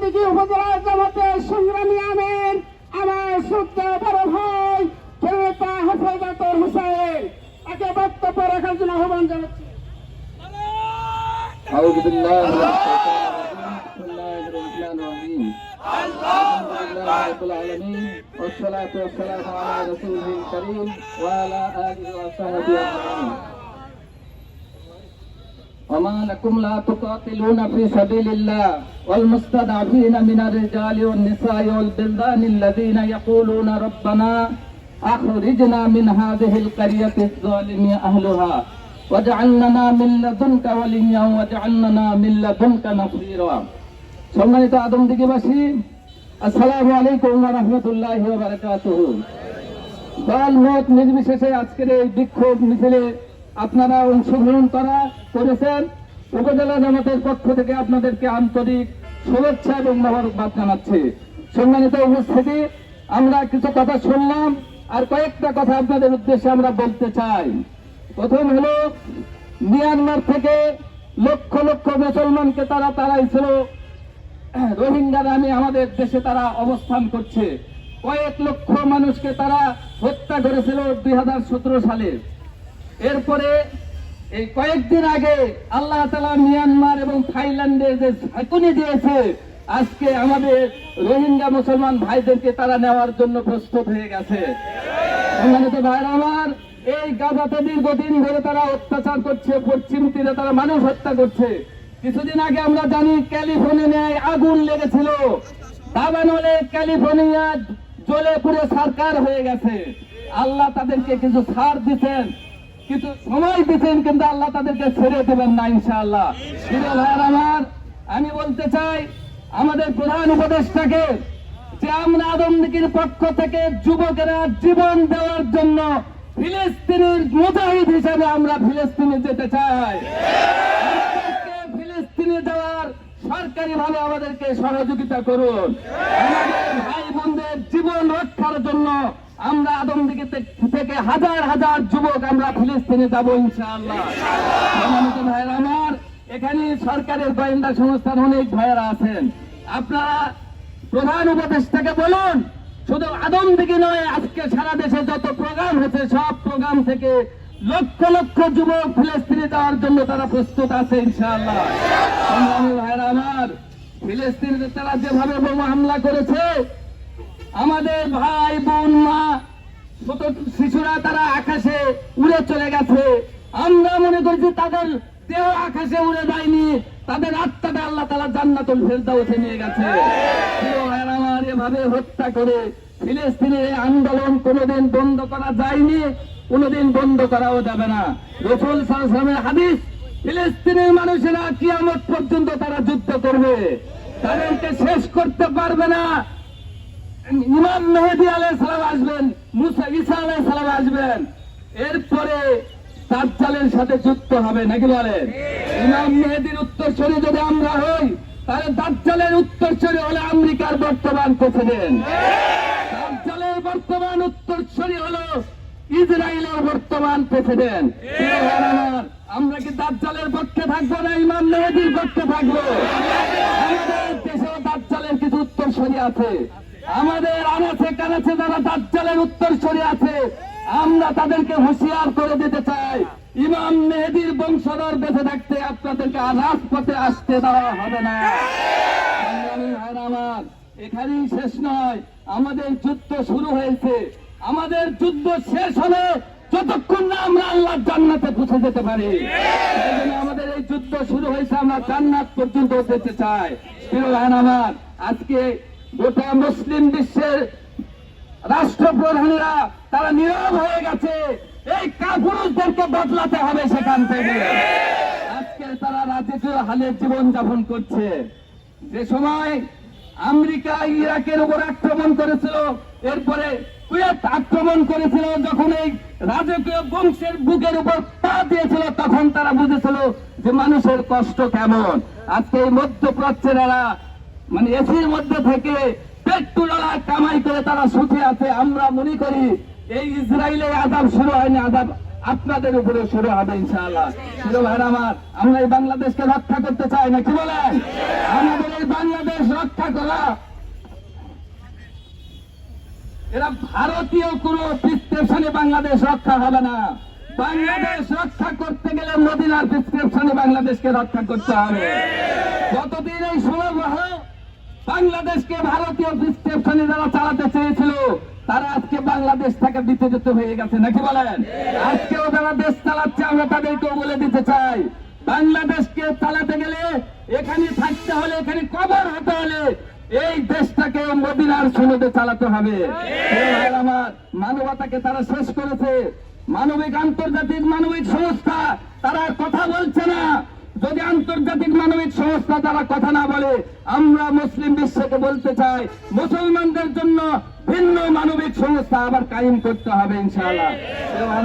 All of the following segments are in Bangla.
আদমদীঘি উপজেলা জামাতের সংগ্রামী আমির আমার শ্রদ্ধা বড় ভাই জনতা হেফাজতুল হুসাইন একে বক্তব্য রাখার জন্য আহ্বান জানাচ্ছি। أعوذ بالله من الشيطان الرجيم بسم الله الرحمن الرحيم الحمد لله رب العالمين والصلاة والسلام على رسوله الكريم وعلى آله وصحبه أجمعين وما لكم لا تقاتلون في سبيل الله والمستضعفين من الرجال والنساء والبلدان الذين يقولون ربنا أخرجنا من هذه القرية الظالم أهلها وجعلنا من لدنك وليا وجعلنا من لدنك نصيرا। সম্মানিত আদমদীঘিবাসী, আসসালামু আলাইকুম ওয়া রাহমাতুল্লাহি ওয়া বারাকাতুহু। দল মত নির্বিশেষে আজকের এই বিক্ষোভ মিছিলে আপনারা অংশগ্রহণ করেছেন। উপজেলা জামাতের পক্ষ থেকে আপনাদেরকে আন্তরিক শুভেচ্ছা এবং মোবারকবাদ জানাচ্ছি। সম্মানিত উপস্থিতি, আমরা কিছু কথা শুনলাম, আর কয়েকটা কথা আপনাদের উদ্দেশ্যে আমরা বলতে চাই। প্রথম হলো, মিয়ানমার থেকে লক্ষ লক্ষ মুসলমানকে তারা তাড়াইছিল, রোহিঙ্গা নামে আমাদের দেশে তারা অবস্থান করছে। কয়েক লক্ষ মানুষকে তারা হত্যা করেছিল 2017 সালে। এরপরে এই কয়েকদিন আগে আল্লাহ তাআলা মিয়ানমার এবং থাইল্যান্ডে যে ঝাঁকুনি দিয়েছে, আজকে আমাদের রোহিঙ্গা মুসলমান ভাইদেরকে তারা নেওয়ার জন্য প্রস্তুত হয়ে গেছে। সম্মানিত ভাইরা আমার, এই গাজাতে দীর্ঘদিন ধরে তারা অত্যাচার করছে, পশ্চিম তীরে তারা মানুষ হত্যা করছে। কিছুদিন আগে আমরা জানি ক্যালিফোর্নিয়ায় আগুন লেগেছিল, দাবানলে ক্যালিফোর্নিয়া জ্বলে পুড়ে সরকার হয়ে গেছে। আল্লাহ তাদেরকে কিছু ছাড় দিচ্ছেন, কিছু সময় দিচ্ছেন, কিন্তু আল্লাহ তাদেরকে ছেড়ে দেবেন না ইনশাআল্লাহ। প্রিয় ভাইরা আমার, আমি বলতে চাই আমাদের প্রধান উপদেষ্টাকে যে আমরা আদমদীঘির পক্ষ থেকে যুবকেরা জীবন দেওয়ার জন্য ফিলিস্তিনের মুজাহিদ হিসেবে আমরা ফিলিস্তিনে যেতে চাই। ফিলিস্তিনে যাওয়ার সরকারি ভাবে আমাদেরকে সহযোগিতা করুন। আমাদের ভাই বোনদের জীবন রক্ষার জন্য আমরা আদমদীঘি থেকে হাজার হাজার যুবক আমরা ফিলিস্তিনে যাব ইনশাআল্লাহ। সম্মানিত ভাইরা আমার, এখানে সরকারের গোয়েন্দা সংস্থার অনেক ভাইয়েরা আছেন। আপনারা প্রধান উপদেষ্টাকে বলুন, শুধু আদমদীঘি নয়, আজকে সারা দেশে যত প্রোগ্রাম হচ্ছে সব প্রোগ্রাম থেকে লক্ষ লক্ষ যুবক ফিলিস্তিনে যাওয়ার জন্য তারা প্রস্তুত আছে ইনশাআল্লাহ। ভাইরা আমার, ফিলিস্তিনে তারা যেভাবে বোমা হামলা করেছে, আমাদের ভাই বোন মা ছোট শিশুরা তারা আকাশে উড়ে চলে গেছে। আমরা মনে করছি তাদের দেহ আকাশে উড়ে যায়নি, তাদের আত্মাটা আল্লাহ তাআলা জান্নাতুল ফেরদাউসে নিয়ে গেছে। আমার এভাবে হত্যা করে ফিলিস্তিনের আন্দোলন কোনোদিন বন্ধ করা যায়নি, কোনোদিন বন্ধ করাও যাবে না। রাসূল সাল্লাল্লাহু আলাইহি ওয়াসাল্লামের হাদিস, ফিলিস্তিনের মানুষেরা কিয়ামত পর্যন্ত তারা যুদ্ধ করবে, তাদেরকে শেষ করতে পারবে না। ইমাম মেহেদী আলাইহিস সালাম আসবেন, মুসা ঈসা আলাইহিস সালাম আসবেন, এরপরে দাজ্জালের সাথে যুদ্ধ হবে, নাকি বলেন? ইমাম মেহেদীর উত্তরসূরি যদি আমরা হই, তাহলে দাজ্জালের উত্তরসূরি হলো আমেরিকার বর্তমান প্রেসিডেন্ট, দাজ্জালের বর্তমান উত্তরসূরি হলো ইসরায়েলের বর্তমান প্রেসিডেন্ট। আমরা কি দাজ্জালের পক্ষে থাকবো না ইমাম মেহেদীর পক্ষে থাকবো? আমাদের দেশেও দাজ্জালের কিছু উত্তরসূরি আছে, আমাদের আনাচে কানাচে যারা দাজ্জালের উত্তরসূরি আছে, আমরা তাদেরকে হুঁশিয়ার করে দিতে চাই, ইমাম মেহেদীর বংশধর বেঁচে থাকতে আপনাদেরকে রাজপথে আসতে দেওয়া হবে না। আমার এখানেই শেষ নয়, আমাদের যুদ্ধ শুরু হয়েছে। আমাদের যুদ্ধ শেষ হলে যতক্ষণ না আমরা আল্লাহর জান্নাতে পৌঁছে যেতে পারি, আমাদের এই যুদ্ধ শুরু হয়েছে, আমরা জান্নাত পর্যন্ত যেতে চাই। প্রিয় ভাই আমার, আজকে গোটা মুসলিম বিশ্বের রাষ্ট্রপ্রধানেরা তারা নীরব হয়ে গেছে। এই কাপুরুষদেরকে বদলাতে হবে সেখান থেকে। আজকে তারা রাজকীয় হালে জীবন যাপন করছে। যে সময় আমেরিকা ইরাকের উপর আক্রমণ করেছিল, এরপরে কুয়েত আক্রমণ করেছিল, যখন এই রাজকীয় বংশের বুকের উপর পা দিয়েছিল, তখন তারা বুঝেছিল যে মানুষের কষ্ট কেমন। আজকে এই মধ্যপ্রাচ্যের মানে এসির মধ্যে থেকে পেট্রোল কামাই করে তারা সুখে আছে। আমরা মনে করি এই ইসরায়েলের আযাব শুরু হয়নি, আপনাদের উপরে শুরু হবে ইনশাআল্লাহ। প্রিয় ভাইরা আমার, আমরা এই বাংলাদেশকে রক্ষা করতে চাই না, কি বলেন? আমাদের এই বাংলাদেশ রক্ষা করা, এরা ভারতীয় কোন প্রিসক্রিপশনে বাংলাদেশ রক্ষা হবে না। বাংলাদেশ রক্ষা করতে গেলে মদিনার প্রিসক্রিপশনে বাংলাদেশকে রক্ষা করতে হবে। যতদিন এই ষোলগ্রহ বাংলাদেশকে ভারতীয় প্রিসক্রিপশনে যারা চালাতে চেয়েছিল, তারা আজকে বাংলাদেশ থেকে বিতাড়িত হয়ে গেছে, নাকি বলেন? আজকেও যারা দেশ চালাচ্ছে, আমরা তাদেরকেও বলে দিতে চাই, বাংলাদেশকে চালাতে গেলে, এখানে থাকতে হলে, এখানে কবর হতে হলে এই দেশটাকে মদিনার সনদে চালাতে হবে। আমার মানবতাকে তারা শেষ করেছে। মানবিক আন্তর্জাতিক মানবিক সংস্থা তারা কথা বলছে না। যদি আন্তর্জাতিক মানবিক সংস্থা তারা কথা না বলে, আমরা মুসলিম বিশ্বকে বলতে চাই, মুসলমানদের জন্য ভিন্ন মানবিক সংস্থা আবার কায়েম করতে হবে ইনশাআল্লাহ।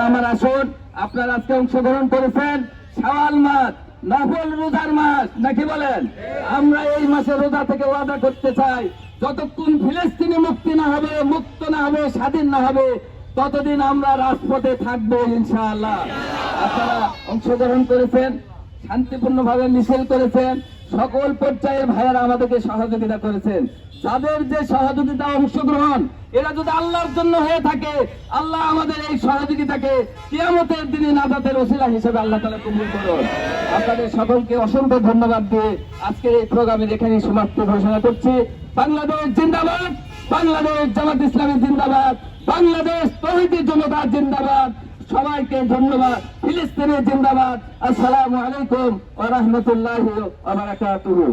আমার আসুন, আপনারা আজকে অংশগ্রহণ করেছেন, শাওয়াল মাস, নফল রোজার মাস, নাকি বলেন? আমরা এই মাসে রোজা থেকে ওয়াদা করতে চাই, যতক্ষণ ফিলিস্তিনি মুক্তি না হবে, মুক্ত না হবে, স্বাধীন না হবে, ততদিন আমরা রাজপথে থাকবো ইনশাআল্লাহ। আপনারা অংশগ্রহণ করেছেন, শান্তিপূর্ণভাবে মিছিল করেছেন, সকল পর্যায়ের ভাইয়েরা আমাদেরকে সহযোগিতা করেছেন। যাদের যে সহযোগিতা, অংশগ্রহণ, এরা যদি আল্লাহর জন্য হয়ে থাকে, আল্লাহ আমাদের এই সহযোগিতাকে কিয়ামতের দিনে নাজাতের ওসিলা হিসেবে আল্লাহ তাআলা কবুল করুন। আপনাদের সকলকে অসংখ্য ধন্যবাদ দিয়ে আজকের এই প্রোগ্রামের এখানেই সমাপ্তি ঘোষণা করছি। বাংলাদেশ জিন্দাবাদ, বাংলাদেশ জামাত ইসলামী জিন্দাবাদ, বাংলাদেশ তৌহিদি জনতা জিন্দাবাদ। সবাইকে ধন্যবাদ। ফিলিস্তিনি জিন্দাবাদ। আসসালামু আলাইকুম ওয়া রাহমাতুল্লাহি ওয়া বারাকাতুহু।